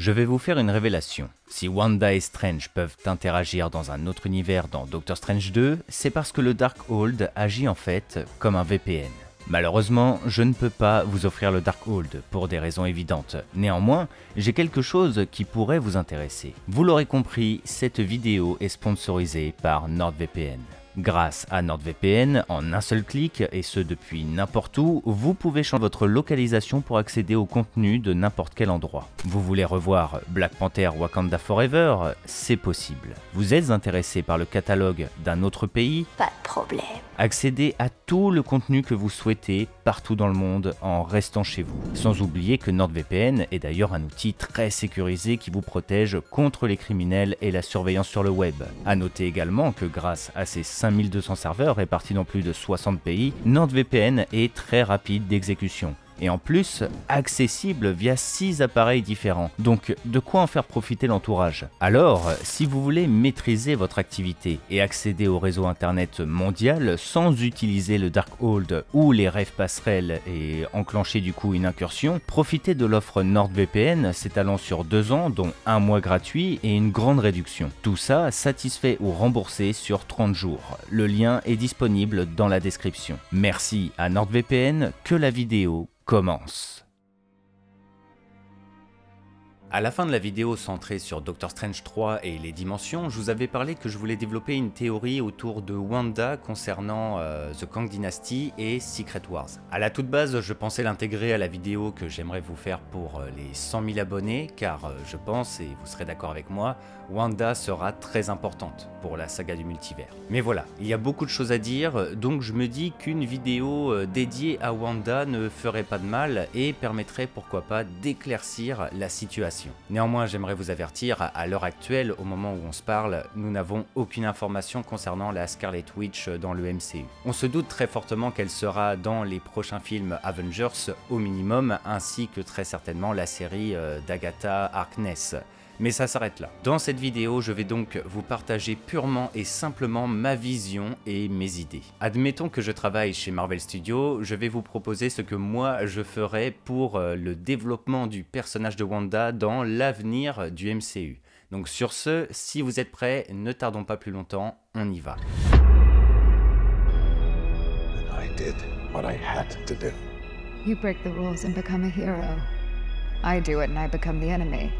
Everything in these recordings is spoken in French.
Je vais vous faire une révélation. Si Wanda et Strange peuvent interagir dans un autre univers dans Doctor Strange 2, c'est parce que le Darkhold agit en fait comme un VPN. Malheureusement, je ne peux pas vous offrir le Darkhold pour des raisons évidentes. Néanmoins, j'ai quelque chose qui pourrait vous intéresser. Vous l'aurez compris, cette vidéo est sponsorisée par NordVPN. Grâce à NordVPN, en un seul clic, et ce depuis n'importe où, vous pouvez changer votre localisation pour accéder au contenu de n'importe quel endroit. Vous voulez revoir Black Panther Wakanda Forever? C'est possible. Vous êtes intéressé par le catalogue d'un autre pays? Pas de problème. Accédez à tout le contenu que vous souhaitez partout dans le monde en restant chez vous. Sans oublier que NordVPN est d'ailleurs un outil très sécurisé qui vous protège contre les criminels et la surveillance sur le web. A noter également que grâce à ces 5200 serveurs répartis dans plus de 60 pays, NordVPN est très rapide d'exécution. Et en plus, accessible via 6 appareils différents. Donc, de quoi en faire profiter l'entourage? Alors, si vous voulez maîtriser votre activité et accéder au réseau internet mondial sans utiliser le Darkhold ou les rêves passerelles et enclencher du coup une incursion, profitez de l'offre NordVPN s'étalant sur 2 ans, dont 1 mois gratuit et une grande réduction. Tout ça satisfait ou remboursé sur 30 jours. Le lien est disponible dans la description. Merci à NordVPN, que la vidéo commence. À la fin de la vidéo centrée sur Doctor Strange 3 et les dimensions, je vous avais parlé que je voulais développer une théorie autour de Wanda concernant The Kang Dynasty et Secret Wars. À la toute base, je pensais l'intégrer à la vidéo que j'aimerais vous faire pour les 100 000 abonnés, car je pense, et vous serez d'accord avec moi, Wanda sera très importante pour la saga du multivers. Mais voilà, il y a beaucoup de choses à dire, donc je me dis qu'une vidéo dédiée à Wanda ne ferait pas de mal et permettrait pourquoi pas d'éclaircir la situation. Néanmoins, j'aimerais vous avertir, à l'heure actuelle, au moment où on se parle, nous n'avons aucune information concernant la Scarlet Witch dans le MCU. On se doute très fortement qu'elle sera dans les prochains films Avengers au minimum, ainsi que très certainement la série d'Agatha Harkness. Mais ça s'arrête là. Dans cette vidéo, je vais donc vous partager purement et simplement ma vision et mes idées. Admettons que je travaille chez Marvel Studios, je vais vous proposer ce que moi je ferais pour le développement du personnage de Wanda dans l'avenir du MCU. Donc sur ce, si vous êtes prêts, ne tardons pas plus longtemps, on y va. And I did what I had to do. You break the rules and become a hero. I do it and I become the enemy.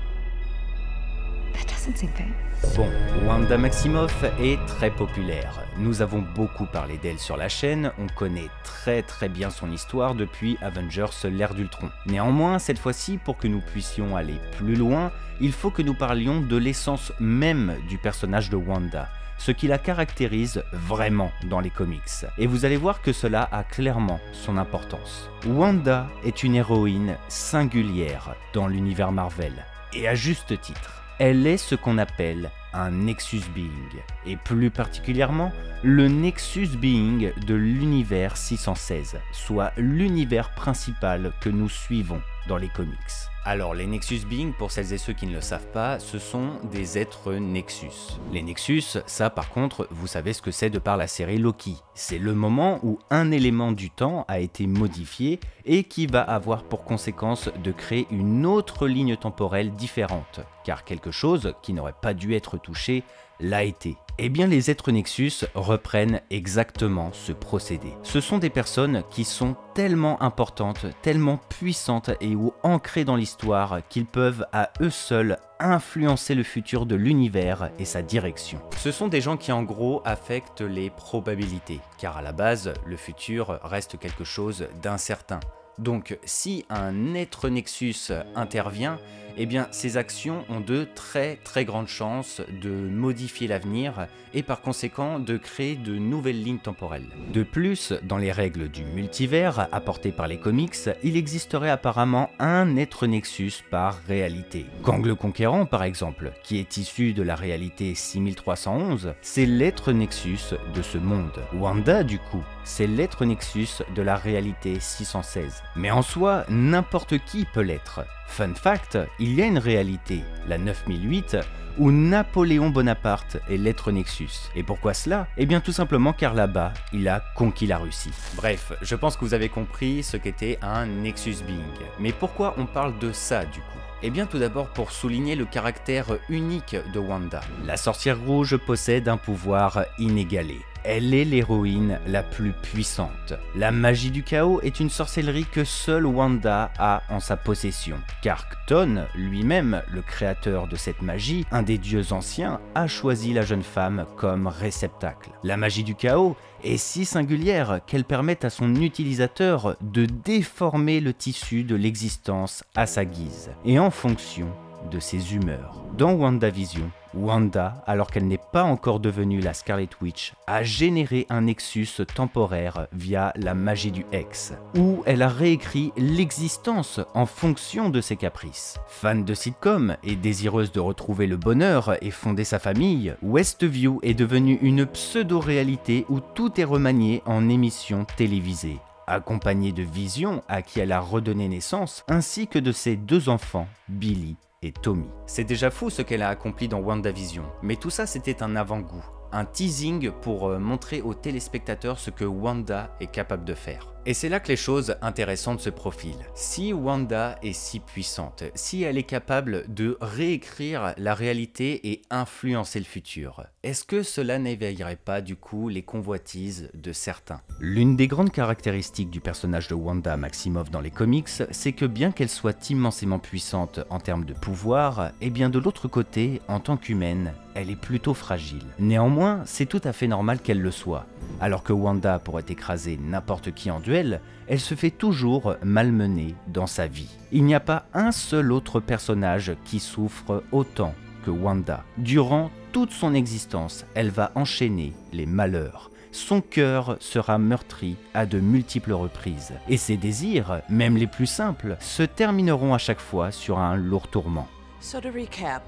That doesn't seem fair. Bon, Wanda Maximoff est très populaire. Nous avons beaucoup parlé d'elle sur la chaîne, on connaît très bien son histoire depuis Avengers l'ère d'Ultron. Néanmoins, cette fois-ci, pour que nous puissions aller plus loin, il faut que nous parlions de l'essence même du personnage de Wanda, ce qui la caractérise vraiment dans les comics. Et vous allez voir que cela a clairement son importance. Wanda est une héroïne singulière dans l'univers Marvel, et à juste titre. Elle est ce qu'on appelle un Nexus Being, et plus particulièrement le Nexus Being de l'univers 616, soit l'univers principal que nous suivons dans les comics. Alors les Nexus Being, pour celles et ceux qui ne le savent pas, ce sont des êtres Nexus. Les Nexus, ça par contre, vous savez ce que c'est de par la série Loki. C'est le moment où un élément du temps a été modifié et qui va avoir pour conséquence de créer une autre ligne temporelle différente, car quelque chose qui n'aurait pas dû être touché l'a été. Eh bien les êtres Nexus reprennent exactement ce procédé. Ce sont des personnes qui sont tellement importantes, tellement puissantes et ou ancrées dans l'histoire qu'ils peuvent à eux seuls influencer le futur de l'univers et sa direction. Ce sont des gens qui en gros affectent les probabilités, car à la base, le futur reste quelque chose d'incertain. Donc si un être Nexus intervient, eh bien ces actions ont de très grandes chances de modifier l'avenir et par conséquent de créer de nouvelles lignes temporelles. De plus, dans les règles du multivers apportées par les comics, il existerait apparemment un être Nexus par réalité. Kang le Conquérant par exemple, qui est issu de la réalité 6311, c'est l'être Nexus de ce monde. Wanda du coup, c'est l'être Nexus de la réalité 616. Mais en soi, n'importe qui peut l'être. Fun fact, il y a une réalité, la 9008, où Napoléon Bonaparte est l'être Nexus. Et pourquoi cela? Eh bien tout simplement car là-bas, il a conquis la Russie. Bref, je pense que vous avez compris ce qu'était un Nexus Being. Mais pourquoi on parle de ça du coup? Eh bien tout d'abord pour souligner le caractère unique de Wanda. La sorcière rouge possède un pouvoir inégalé. Elle est l'héroïne la plus puissante. La magie du chaos est une sorcellerie que seule Wanda a en sa possession. Car Chthon, lui-même, le créateur de cette magie, un des dieux anciens, a choisi la jeune femme comme réceptacle. La magie du chaos est si singulière qu'elle permet à son utilisateur de déformer le tissu de l'existence à sa guise, et en fonction de ses humeurs. Dans WandaVision, Wanda, alors qu'elle n'est pas encore devenue la Scarlet Witch, a généré un nexus temporaire via la magie du X, où elle a réécrit l'existence en fonction de ses caprices. Fan de sitcom et désireuse de retrouver le bonheur et fonder sa famille, Westview est devenue une pseudo-réalité où tout est remanié en émission télévisée, accompagnée de Vision à qui elle a redonné naissance, ainsi que de ses deux enfants, Billy et Tommy. C'est déjà fou ce qu'elle a accompli dans WandaVision, mais tout ça c'était un avant-goût, un teasing pour montrer aux téléspectateurs ce que Wanda est capable de faire. Et c'est là que les choses intéressantes se profilent. Si Wanda est si puissante, si elle est capable de réécrire la réalité et influencer le futur, est-ce que cela n'éveillerait pas du coup les convoitises de certains? L'une des grandes caractéristiques du personnage de Wanda Maximoff dans les comics, c'est que bien qu'elle soit immensément puissante en termes de pouvoir, et bien de l'autre côté, en tant qu'humaine, elle est plutôt fragile. Néanmoins, c'est tout à fait normal qu'elle le soit. Alors que Wanda pourrait écraser n'importe qui en duel, elle se fait toujours malmener dans sa vie. Il n'y a pas un seul autre personnage qui souffre autant que Wanda. Durant toute son existence, elle va enchaîner les malheurs. Son cœur sera meurtri à de multiples reprises. Et ses désirs, même les plus simples, se termineront à chaque fois sur un lourd tourment. So to recap,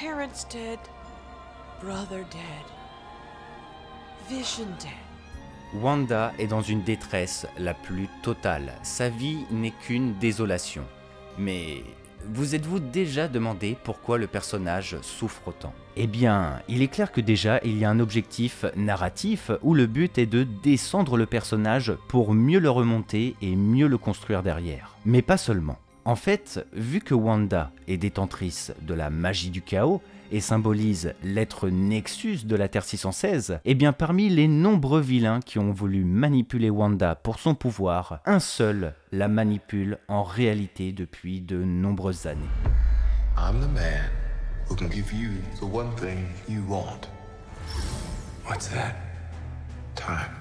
parents dead, brother dead, Vision dead. Wanda est dans une détresse la plus totale. Sa vie n'est qu'une désolation. Mais vous êtes-vous déjà demandé pourquoi le personnage souffre autant? Eh bien, il est clair que déjà il y a un objectif narratif où le but est de descendre le personnage pour mieux le remonter et mieux le construire derrière. Mais pas seulement. En fait, vu que Wanda est détentrice de la magie du chaos et symbolise l'être Nexus de la Terre 616, eh bien parmi les nombreux vilains qui ont voulu manipuler Wanda pour son pouvoir, un seul la manipule en réalité depuis de nombreuses années. I'm the man who can give you the one thing you want. What's that? Time.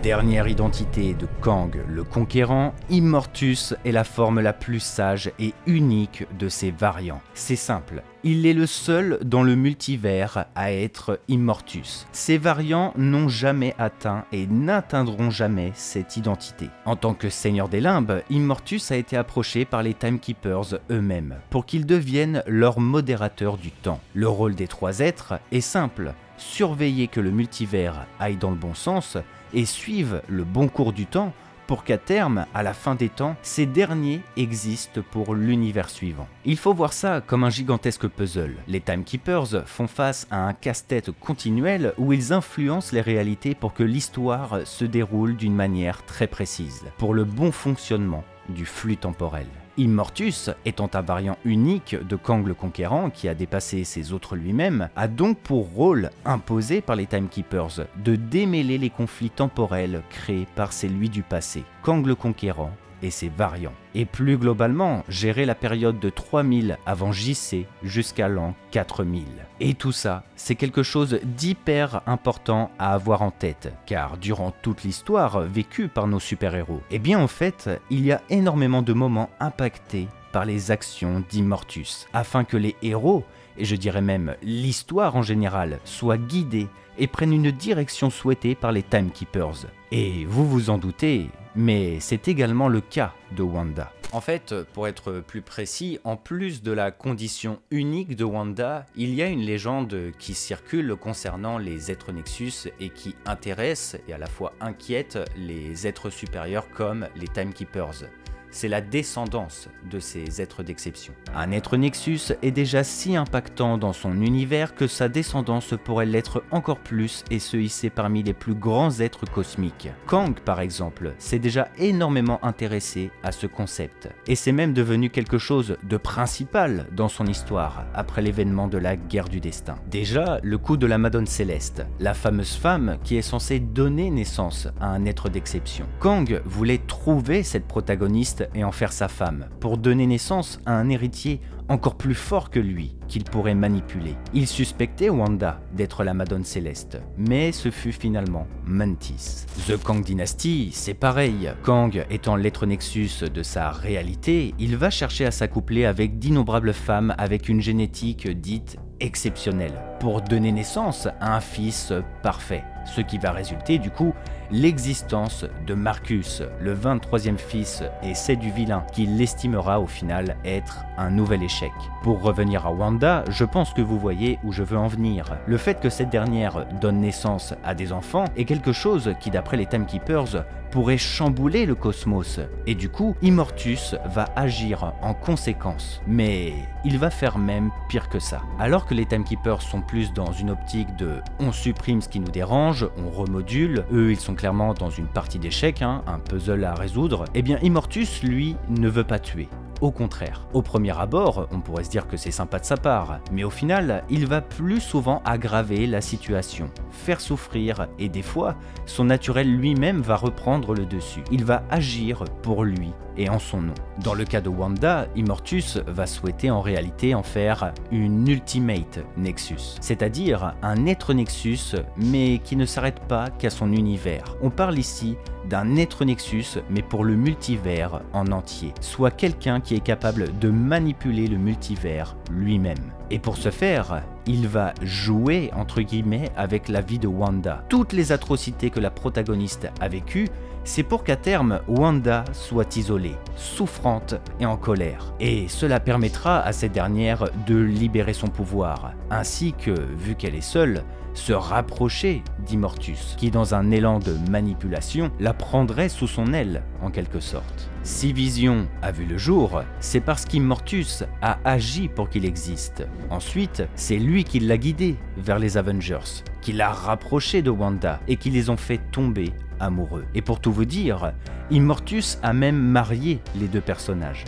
Dernière identité de Kang le Conquérant, Immortus est la forme la plus sage et unique de ses variants. C'est simple, il est le seul dans le multivers à être Immortus. Ses variants n'ont jamais atteint et n'atteindront jamais cette identité. En tant que Seigneur des Limbes, Immortus a été approché par les Timekeepers eux-mêmes pour qu'ils deviennent leurs modérateurs du temps. Le rôle des trois êtres est simple, surveiller que le multivers aille dans le bon sens et suivent le bon cours du temps pour qu'à terme, à la fin des temps, ces derniers existent pour l'univers suivant. Il faut voir ça comme un gigantesque puzzle. Les Timekeepers font face à un casse-tête continuel où ils influencent les réalités pour que l'histoire se déroule d'une manière très précise, pour le bon fonctionnement du flux temporel. Immortus, étant un variant unique de Kang le Conquérant qui a dépassé ses autres lui-même, a donc pour rôle, imposé par les Timekeepers, de démêler les conflits temporels créés par celui du passé, Kang le Conquérant et ses variants. Et plus globalement, gérer la période de 3000 avant JC jusqu'à l'an 4000. Et tout ça, c'est quelque chose d'hyper important à avoir en tête, car durant toute l'histoire vécue par nos super-héros, eh bien en fait, il y a énormément de moments impactés par les actions d'Immortus, afin que les héros, et je dirais même l'histoire en général, soient guidés et prennent une direction souhaitée par les Timekeepers. Et vous vous en doutez, mais c'est également le cas de Wanda. En fait, pour être plus précis, en plus de la condition unique de Wanda, il y a une légende qui circule concernant les êtres Nexus et qui intéresse et à la fois inquiète les êtres supérieurs comme les Timekeepers. c'est la descendance de ces êtres d'exception. Un être Nexus est déjà si impactant dans son univers que sa descendance pourrait l'être encore plus et se hisser parmi les plus grands êtres cosmiques. Kang, par exemple, s'est déjà énormément intéressé à ce concept, et c'est même devenu quelque chose de principal dans son histoire après l'événement de la guerre du destin. Déjà, le coup de la Madone Céleste, la fameuse femme qui est censée donner naissance à un être d'exception. Kang voulait trouver cette protagoniste et en faire sa femme, pour donner naissance à un héritier encore plus fort que lui, qu'il pourrait manipuler. Il suspectait Wanda d'être la Madone Céleste, mais ce fut finalement Mantis. The Kang Dynasty, c'est pareil. Kang étant l'être Nexus de sa réalité, il va chercher à s'accoupler avec d'innombrables femmes avec une génétique dite exceptionnelle, pour donner naissance à un fils parfait. Ce qui va résulter du coup l'existence de Marcus, le 23e fils et c'est du vilain, qui l'estimera au final être un nouvel échec. Pour revenir à Wanda, je pense que vous voyez où je veux en venir. Le fait que cette dernière donne naissance à des enfants est quelque chose qui, d'après les Timekeepers, pourrait chambouler le cosmos, et du coup, Immortus va agir en conséquence. Mais il va faire même pire que ça. Alors que les Timekeepers sont plus dans une optique de « on supprime ce qui nous dérange, on remodule », eux ils sont clairement dans une partie d'échecs, un puzzle à résoudre, et bien Immortus, lui, ne veut pas tuer. Au contraire, au premier abord, on pourrait se dire que c'est sympa de sa part, mais au final, il va plus souvent aggraver la situation, faire souffrir, et des fois, son naturel lui-même va reprendre le dessus. Il va agir pour lui et en son nom. Dans le cas de Wanda, Immortus va souhaiter en réalité en faire une Ultimate Nexus, c'est-à-dire un être Nexus, mais qui ne s'arrête pas qu'à son univers. On parle ici d'un être Nexus, mais pour le multivers en entier, soit quelqu'un qui est capable de manipuler le multivers lui-même. Et pour ce faire, il va jouer entre guillemets avec la vie de Wanda. Toutes les atrocités que la protagoniste a vécues, c'est pour qu'à terme, Wanda soit isolée, souffrante et en colère. Et cela permettra à cette dernière de libérer son pouvoir, ainsi que, vu qu'elle est seule, se rapprocher d'Immortus, qui dans un élan de manipulation, la prendrait sous son aile, en quelque sorte. Si Vision a vu le jour, c'est parce qu'Immortus a agi pour qu'il existe. Ensuite, c'est lui qui l'a guidé vers les Avengers, qui l'a rapproché de Wanda et qui les ont fait tomber amoureux. Et pour tout vous dire, Immortus a même marié les deux personnages.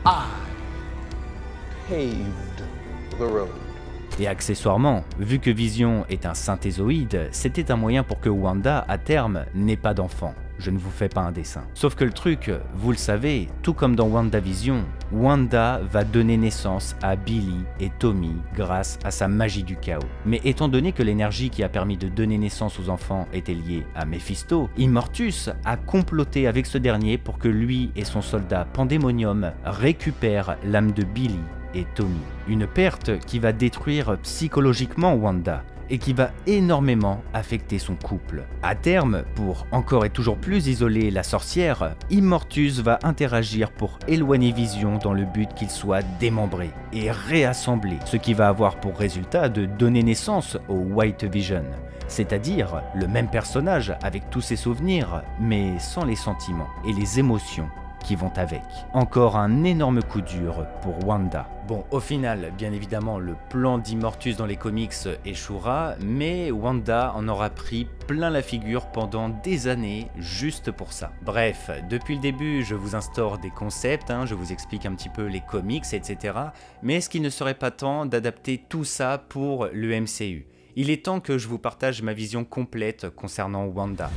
I paved the road. Et accessoirement, vu que Vision est un synthézoïde, c'était un moyen pour que Wanda, à terme, n'ait pas d'enfant. Je ne vous fais pas un dessin. Sauf que le truc, vous le savez, tout comme dans WandaVision, Wanda va donner naissance à Billy et Tommy grâce à sa magie du chaos. Mais étant donné que l'énergie qui a permis de donner naissance aux enfants était liée à Mephisto, Immortus a comploté avec ce dernier pour que lui et son soldat Pandemonium récupèrent l'âme de Billy et Tommy. Une perte qui va détruire psychologiquement Wanda et qui va énormément affecter son couple. À terme, pour encore et toujours plus isoler la sorcière, Immortus va interagir pour éloigner Vision dans le but qu'il soit démembré et réassemblé, ce qui va avoir pour résultat de donner naissance au White Vision, c'est-à-dire le même personnage avec tous ses souvenirs, mais sans les sentiments et les émotions qui vont avec. Encore un énorme coup dur pour Wanda. Bon, au final, bien évidemment, le plan d'Immortus dans les comics échouera, mais Wanda en aura pris plein la figure pendant des années, juste pour ça. Bref, depuis le début, je vous instaure des concepts, je vous explique un petit peu les comics, etc. Mais est-ce qu'il ne serait pas temps d'adapter tout ça pour le MCU? Il est temps que je vous partage ma vision complète concernant Wanda.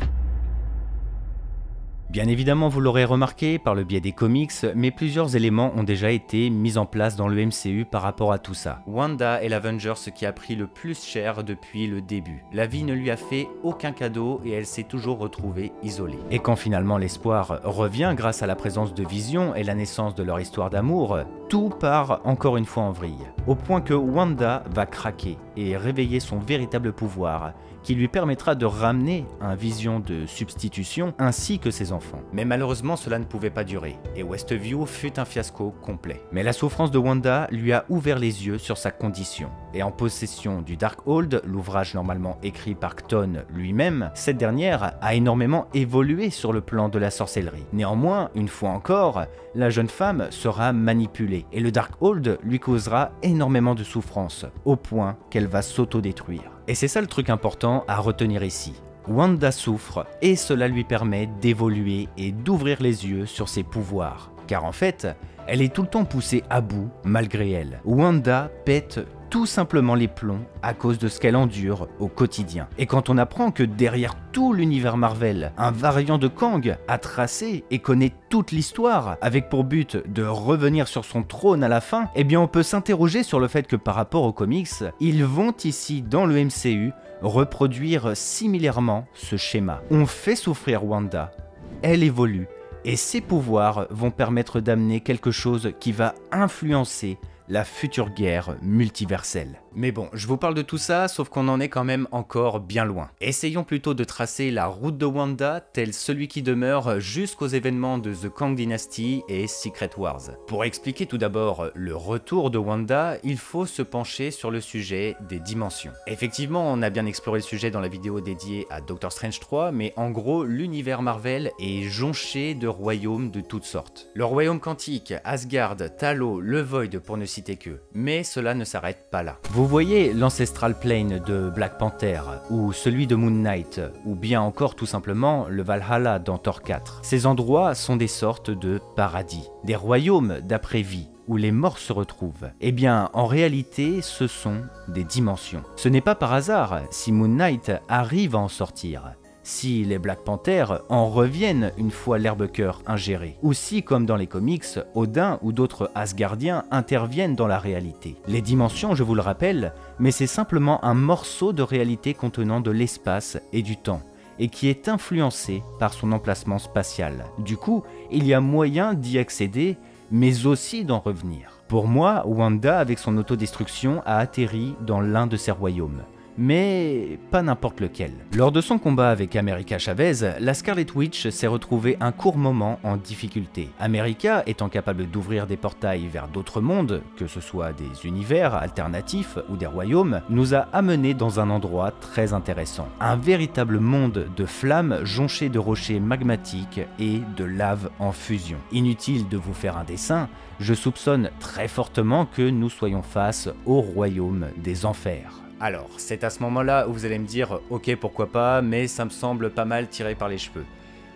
Bien évidemment, vous l'aurez remarqué par le biais des comics, mais plusieurs éléments ont déjà été mis en place dans le MCU par rapport à tout ça. Wanda est l'Avengers qui a pris le plus cher depuis le début. La vie ne lui a fait aucun cadeau et elle s'est toujours retrouvée isolée. Et quand finalement l'espoir revient grâce à la présence de Vision et la naissance de leur histoire d'amour, tout part encore une fois en vrille. Au point que Wanda va craquer et réveiller son véritable pouvoir, qui lui permettra de ramener un Vision de substitution ainsi que ses enfants. Mais malheureusement cela ne pouvait pas durer, et Westview fut un fiasco complet. Mais la souffrance de Wanda lui a ouvert les yeux sur sa condition, est en possession du Darkhold, l'ouvrage normalement écrit par Cton lui-même, cette dernière a énormément évolué sur le plan de la sorcellerie. Néanmoins, une fois encore, la jeune femme sera manipulée et le Darkhold lui causera énormément de souffrance, au point qu'elle va s'autodétruire. Et c'est ça le truc important à retenir ici. Wanda souffre et cela lui permet d'évoluer et d'ouvrir les yeux sur ses pouvoirs. Car en fait, elle est tout le temps poussée à bout malgré elle. Wanda pète tout simplement les plombs à cause de ce qu'elle endure au quotidien. Et quand on apprend que derrière tout l'univers Marvel, un variant de Kang a tracé et connaît toute l'histoire, avec pour but de revenir sur son trône à la fin, eh bien on peut s'interroger sur le fait que par rapport aux comics, ils vont ici dans le MCU reproduire similairement ce schéma. On fait souffrir Wanda, elle évolue, et ses pouvoirs vont permettre d'amener quelque chose qui va influencer la future guerre multiverselle. Mais bon, je vous parle de tout ça, sauf qu'on en est quand même encore bien loin. Essayons plutôt de tracer la route de Wanda, tel celui qui demeure jusqu'aux événements de The Kang Dynasty et Secret Wars. Pour expliquer tout d'abord le retour de Wanda, il faut se pencher sur le sujet des dimensions. Effectivement, on a bien exploré le sujet dans la vidéo dédiée à Doctor Strange 3, mais en gros, l'univers Marvel est jonché de royaumes de toutes sortes. Le royaume quantique, Asgard, Talos, le Void pour ne citer que. Mais cela ne s'arrête pas là. Vous voyez l'Ancestral Plane de Black Panther, ou celui de Moon Knight, ou bien encore tout simplement le Valhalla dans Thor 4. Ces endroits sont des sortes de paradis, des royaumes d'après-vie, où les morts se retrouvent. Eh bien, en réalité, ce sont des dimensions. Ce n'est pas par hasard si Moon Knight arrive à en sortir, si les Black Panthers en reviennent une fois l'herbe-cœur ingéré, ou si, comme dans les comics, Odin ou d'autres Asgardiens interviennent dans la réalité. Les dimensions, je vous le rappelle, mais c'est simplement un morceau de réalité contenant de l'espace et du temps, et qui est influencé par son emplacement spatial. Du coup, il y a moyen d'y accéder, mais aussi d'en revenir. Pour moi, Wanda, avec son autodestruction, a atterri dans l'un de ces royaumes. Mais pas n'importe lequel. Lors de son combat avec America Chavez, la Scarlet Witch s'est retrouvée un court moment en difficulté. America, étant capable d'ouvrir des portails vers d'autres mondes, que ce soit des univers alternatifs ou des royaumes, nous a amenés dans un endroit très intéressant. Un véritable monde de flammes jonché de rochers magmatiques et de lave en fusion. Inutile de vous faire un dessin, je soupçonne très fortement que nous soyons face au royaume des enfers. Alors, c'est à ce moment-là où vous allez me dire « Ok, pourquoi pas, mais ça me semble pas mal tiré par les cheveux ».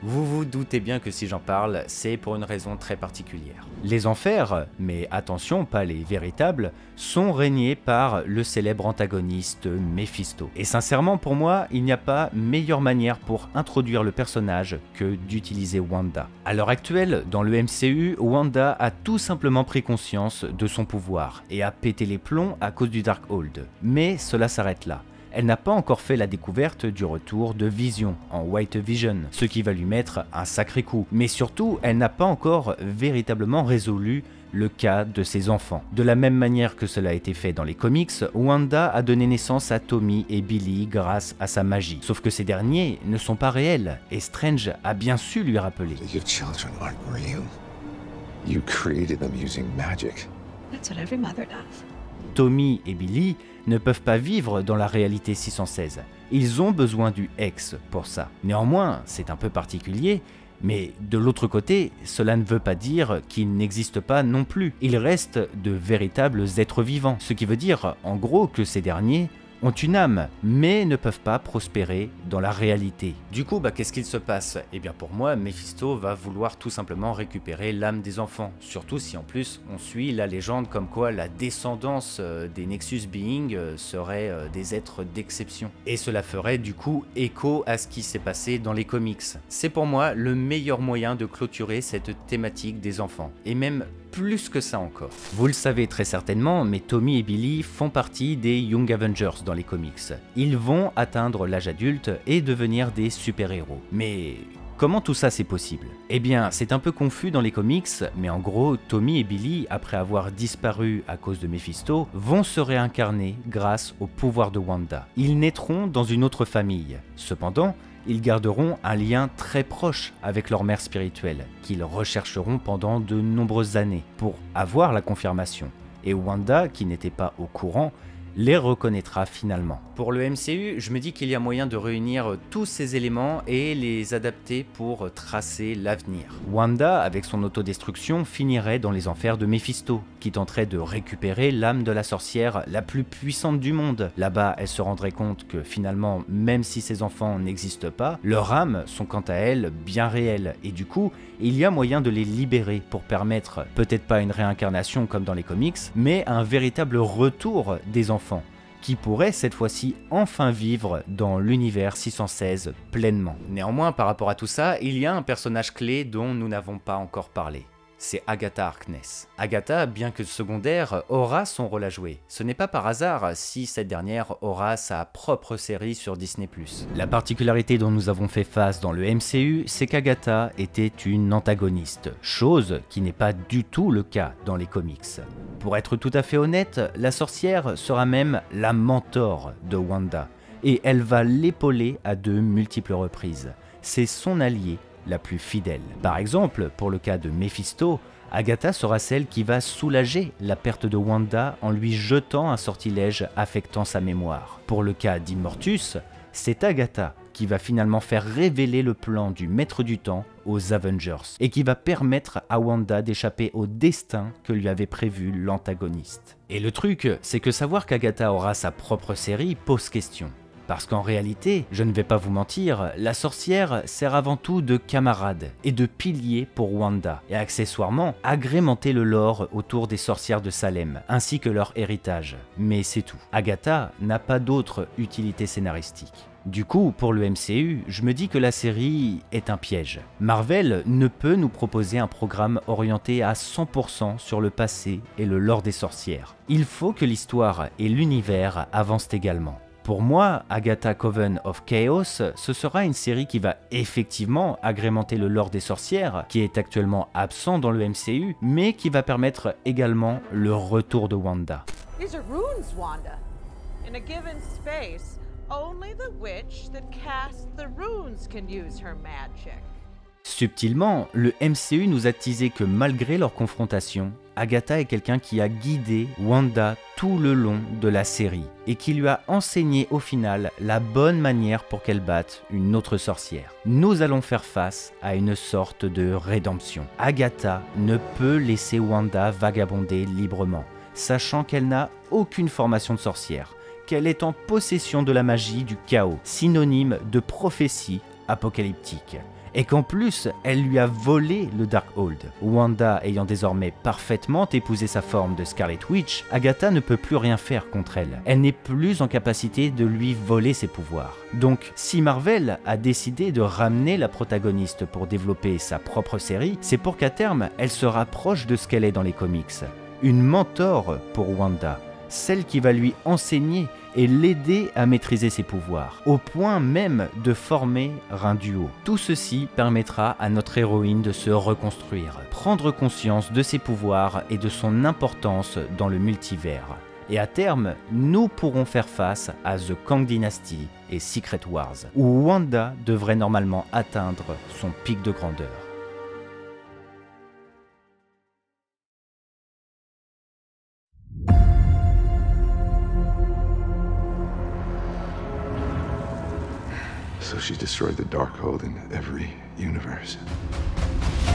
Vous vous doutez bien que si j'en parle, c'est pour une raison très particulière. Les enfers, mais attention, pas les véritables, sont régnés par le célèbre antagoniste Mephisto. Et sincèrement, pour moi, il n'y a pas meilleure manière pour introduire le personnage que d'utiliser Wanda. À l'heure actuelle, dans le MCU, Wanda a tout simplement pris conscience de son pouvoir et a pété les plombs à cause du Darkhold. Mais cela s'arrête là. Elle n'a pas encore fait la découverte du retour de Vision en White Vision, ce qui va lui mettre un sacré coup. Mais surtout, elle n'a pas encore véritablement résolu le cas de ses enfants. De la même manière que cela a été fait dans les comics, Wanda a donné naissance à Tommy et Billy grâce à sa magie. Sauf que ces derniers ne sont pas réels, et Strange a bien su lui rappeler. Your children aren't real. You created them using magic. That's what every mother does. Tommy et Billy ne peuvent pas vivre dans la réalité 616. Ils ont besoin du Hex pour ça. Néanmoins, c'est un peu particulier, mais de l'autre côté, cela ne veut pas dire qu'ils n'existent pas non plus. Ils restent de véritables êtres vivants, ce qui veut dire en gros que ces derniers ont une âme, mais ne peuvent pas prospérer dans la réalité. Du coup, qu'est-ce qu'il se passe? Eh bien pour moi, Mephisto va vouloir tout simplement récupérer l'âme des enfants, surtout si en plus on suit la légende comme quoi la descendance des Nexus Beings serait des êtres d'exception. Et cela ferait du coup écho à ce qui s'est passé dans les comics. C'est pour moi le meilleur moyen de clôturer cette thématique des enfants, et même plus que ça encore. Vous le savez très certainement, mais Tommy et Billy font partie des Young Avengers dans les comics. Ils vont atteindre l'âge adulte et devenir des super-héros. Mais comment tout ça c'est possible? Eh bien, c'est un peu confus dans les comics, mais en gros, Tommy et Billy, après avoir disparu à cause de Mephisto, vont se réincarner grâce au pouvoir de Wanda. Ils naîtront dans une autre famille. Cependant, ils garderont un lien très proche avec leur mère spirituelle, qu'ils rechercheront pendant de nombreuses années pour avoir la confirmation. Et Wanda, qui n'était pas au courant, les reconnaîtra finalement. Pour le MCU, je me dis qu'il y a moyen de réunir tous ces éléments et les adapter pour tracer l'avenir. Wanda, avec son autodestruction, finirait dans les enfers de Mephisto, qui tenterait de récupérer l'âme de la sorcière la plus puissante du monde. Là-bas, elle se rendrait compte que finalement, même si ses enfants n'existent pas, leurs âmes sont quant à elles bien réelles, et du coup, il y a moyen de les libérer pour permettre, peut-être pas une réincarnation comme dans les comics, mais un véritable retour des enfants, qui pourraient cette fois-ci enfin vivre dans l'univers 616 pleinement. Néanmoins, par rapport à tout ça, il y a un personnage clé dont nous n'avons pas encore parlé. C'est Agatha Harkness. Agatha, bien que secondaire, aura son rôle à jouer. Ce n'est pas par hasard si cette dernière aura sa propre série sur Disney+. La particularité dont nous avons fait face dans le MCU, c'est qu'Agatha était une antagoniste, chose qui n'est pas du tout le cas dans les comics. Pour être tout à fait honnête, la sorcière sera même la mentor de Wanda, et elle va l'épauler à de multiples reprises. C'est son allié la plus fidèle. Par exemple, pour le cas de Mephisto, Agatha sera celle qui va soulager la perte de Wanda en lui jetant un sortilège affectant sa mémoire. Pour le cas d'Immortus, c'est Agatha qui va finalement faire révéler le plan du Maître du Temps aux Avengers et qui va permettre à Wanda d'échapper au destin que lui avait prévu l'antagoniste. Et le truc, c'est que savoir qu'Agatha aura sa propre série pose question. Parce qu'en réalité, je ne vais pas vous mentir, la sorcière sert avant tout de camarade et de pilier pour Wanda, et accessoirement agrémenter le lore autour des sorcières de Salem, ainsi que leur héritage. Mais c'est tout. Agatha n'a pas d'autre utilité scénaristique. Du coup, pour le MCU, je me dis que la série est un piège. Marvel ne peut nous proposer un programme orienté à 100% sur le passé et le lore des sorcières. Il faut que l'histoire et l'univers avancent également. Pour moi, Agatha Coven of Chaos, ce sera une série qui va effectivement agrémenter le lore des sorcières, qui est actuellement absent dans le MCU, mais qui va permettre également le retour de Wanda. These are runes, Wanda. In a given space, only the witch that casts the runes can use her magic. Subtilement, le MCU nous a teasé que malgré leur confrontation, Agatha est quelqu'un qui a guidé Wanda tout le long de la série et qui lui a enseigné au final la bonne manière pour qu'elle batte une autre sorcière. Nous allons faire face à une sorte de rédemption. Agatha ne peut laisser Wanda vagabonder librement, sachant qu'elle n'a aucune formation de sorcière, qu'elle est en possession de la magie du chaos, synonyme de prophétie apocalyptique. Et qu'en plus, elle lui a volé le Darkhold. Wanda ayant désormais parfaitement épousé sa forme de Scarlet Witch, Agatha ne peut plus rien faire contre elle. Elle n'est plus en capacité de lui voler ses pouvoirs. Donc, si Marvel a décidé de ramener la protagoniste pour développer sa propre série, c'est pour qu'à terme, elle se rapproche de ce qu'elle est dans les comics. Une mentor pour Wanda, celle qui va lui enseigner et l'aider à maîtriser ses pouvoirs, au point même de former un duo. Tout ceci permettra à notre héroïne de se reconstruire, prendre conscience de ses pouvoirs et de son importance dans le multivers. Et à terme, nous pourrons faire face à The Kang Dynasty et Secret Wars, où Wanda devrait normalement atteindre son pic de grandeur. So she destroyed the Darkhold in every universe.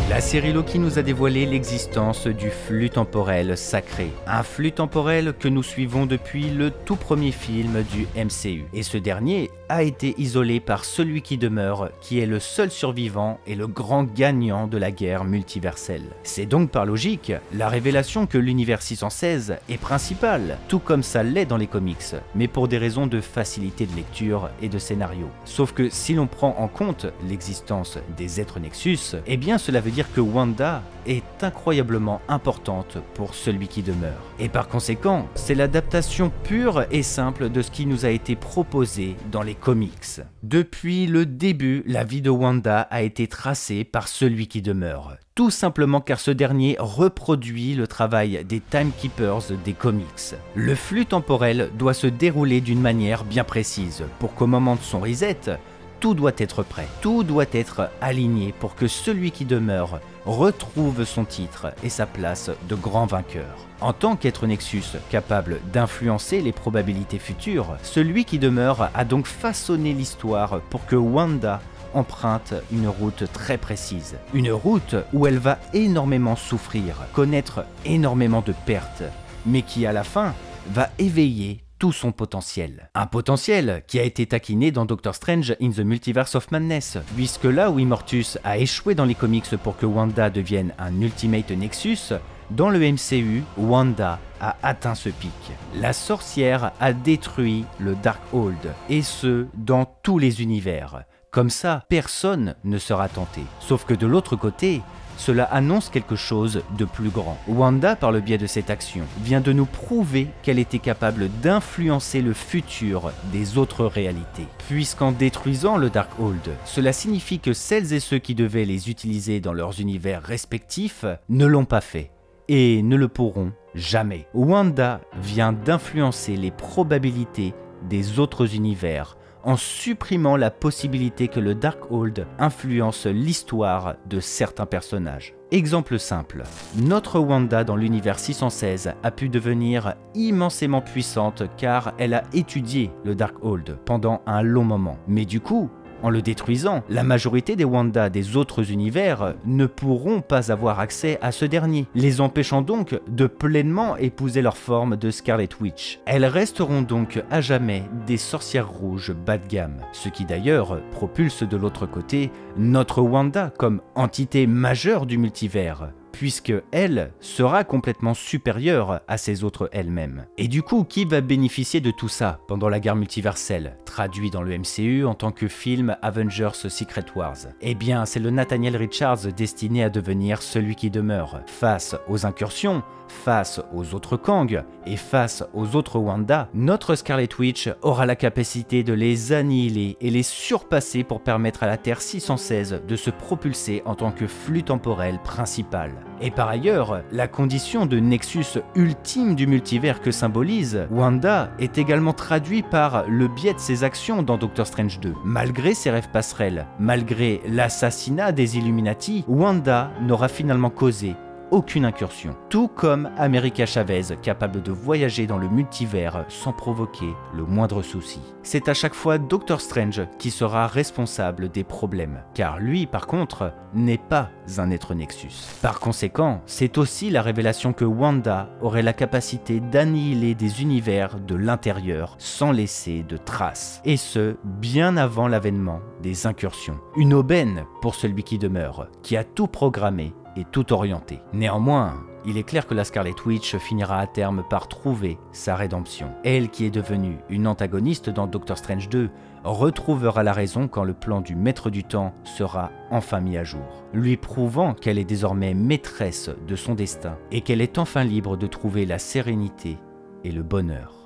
La série Loki nous a dévoilé l'existence du flux temporel sacré. Un flux temporel que nous suivons depuis le tout premier film du MCU. Et ce dernier a été isolé par celui qui demeure, qui est le seul survivant et le grand gagnant de la guerre multiverselle. C'est donc par logique la révélation que l'univers 616 est principal, tout comme ça l'est dans les comics, mais pour des raisons de facilité de lecture et de scénario. Sauf que si l'on prend en compte l'existence des êtres Nexus, eh bien cela veut dire que Wanda est incroyablement importante pour celui qui demeure. Et par conséquent, c'est l'adaptation pure et simple de ce qui nous a été proposé dans les comics. Depuis le début, la vie de Wanda a été tracée par celui qui demeure. Tout simplement car ce dernier reproduit le travail des Timekeepers des comics. Le flux temporel doit se dérouler d'une manière bien précise pour qu'au moment de son reset, Tout doit être prêt, tout doit être aligné pour que celui qui demeure retrouve son titre et sa place de grand vainqueur. En tant qu'être Nexus capable d'influencer les probabilités futures, celui qui demeure a donc façonné l'histoire pour que Wanda emprunte une route très précise. Une route où elle va énormément souffrir, connaître énormément de pertes, mais qui à la fin va éveiller tout son potentiel. Un potentiel qui a été taquiné dans Doctor Strange in the Multiverse of Madness, puisque là où Immortus a échoué dans les comics pour que Wanda devienne un Ultimate Nexus, dans le MCU, Wanda a atteint ce pic. La sorcière a détruit le Darkhold, et ce, dans tous les univers. Comme ça, personne ne sera tenté. Sauf que de l'autre côté, cela annonce quelque chose de plus grand. Wanda, par le biais de cette action, vient de nous prouver qu'elle était capable d'influencer le futur des autres réalités. Puisqu'en détruisant le Darkhold, cela signifie que celles et ceux qui devaient les utiliser dans leurs univers respectifs ne l'ont pas fait. Et ne le pourront jamais. Wanda vient d'influencer les probabilités des autres univers en supprimant la possibilité que le Darkhold influence l'histoire de certains personnages. Exemple simple, notre Wanda dans l'univers 616 a pu devenir immensément puissante car elle a étudié le Darkhold pendant un long moment. Mais du coup, en le détruisant, la majorité des Wanda des autres univers ne pourront pas avoir accès à ce dernier, les empêchant donc de pleinement épouser leur forme de Scarlet Witch. Elles resteront donc à jamais des sorcières rouges bas de gamme, ce qui d'ailleurs propulse de l'autre côté notre Wanda comme entité majeure du multivers, puisque elle sera complètement supérieure à ses autres elle-même. Et du coup, qui va bénéficier de tout ça pendant la guerre multiverselle, traduit dans le MCU en tant que film Avengers Secret Wars? Eh bien, c'est le Nathaniel Richards destiné à devenir celui qui demeure. Face aux incursions, face aux autres Kang et face aux autres Wanda, notre Scarlet Witch aura la capacité de les annihiler et les surpasser pour permettre à la Terre 616 de se propulser en tant que flux temporel principal. Et par ailleurs, la condition de Nexus ultime du multivers que symbolise Wanda est également traduite par le biais de ses actions dans Doctor Strange 2. Malgré ses rêves passerelles, malgré l'assassinat des Illuminati, Wanda n'aura finalement causé aucune incursion. Tout comme America Chavez, capable de voyager dans le multivers sans provoquer le moindre souci. C'est à chaque fois Doctor Strange qui sera responsable des problèmes, car lui, par contre, n'est pas un être Nexus. Par conséquent, c'est aussi la révélation que Wanda aurait la capacité d'annihiler des univers de l'intérieur sans laisser de traces, et ce, bien avant l'avènement des incursions. Une aubaine pour celui qui demeure, qui a tout programmé et tout orienté. Néanmoins, il est clair que la Scarlet Witch finira à terme par trouver sa rédemption. Elle, qui est devenue une antagoniste dans Doctor Strange 2, retrouvera la raison quand le plan du Maître du Temps sera enfin mis à jour, lui prouvant qu'elle est désormais maîtresse de son destin et qu'elle est enfin libre de trouver la sérénité et le bonheur.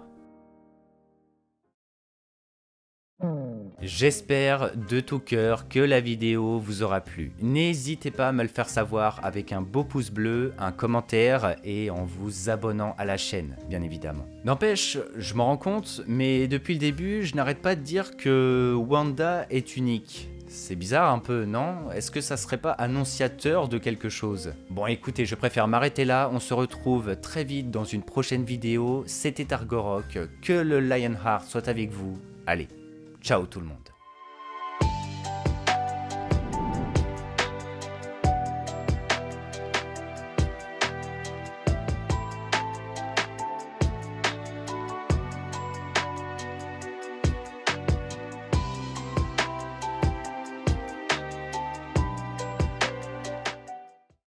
J'espère de tout cœur que la vidéo vous aura plu. N'hésitez pas à me le faire savoir avec un beau pouce bleu, un commentaire et en vous abonnant à la chaîne, bien évidemment. N'empêche, je m'en rends compte, mais depuis le début, je n'arrête pas de dire que Wanda est unique. C'est bizarre un peu, non? Est-ce que ça serait pas annonciateur de quelque chose? Bon écoutez, je préfère m'arrêter là, on se retrouve très vite dans une prochaine vidéo. C'était Argorok, que le Lionheart soit avec vous. Allez, ciao tout le monde.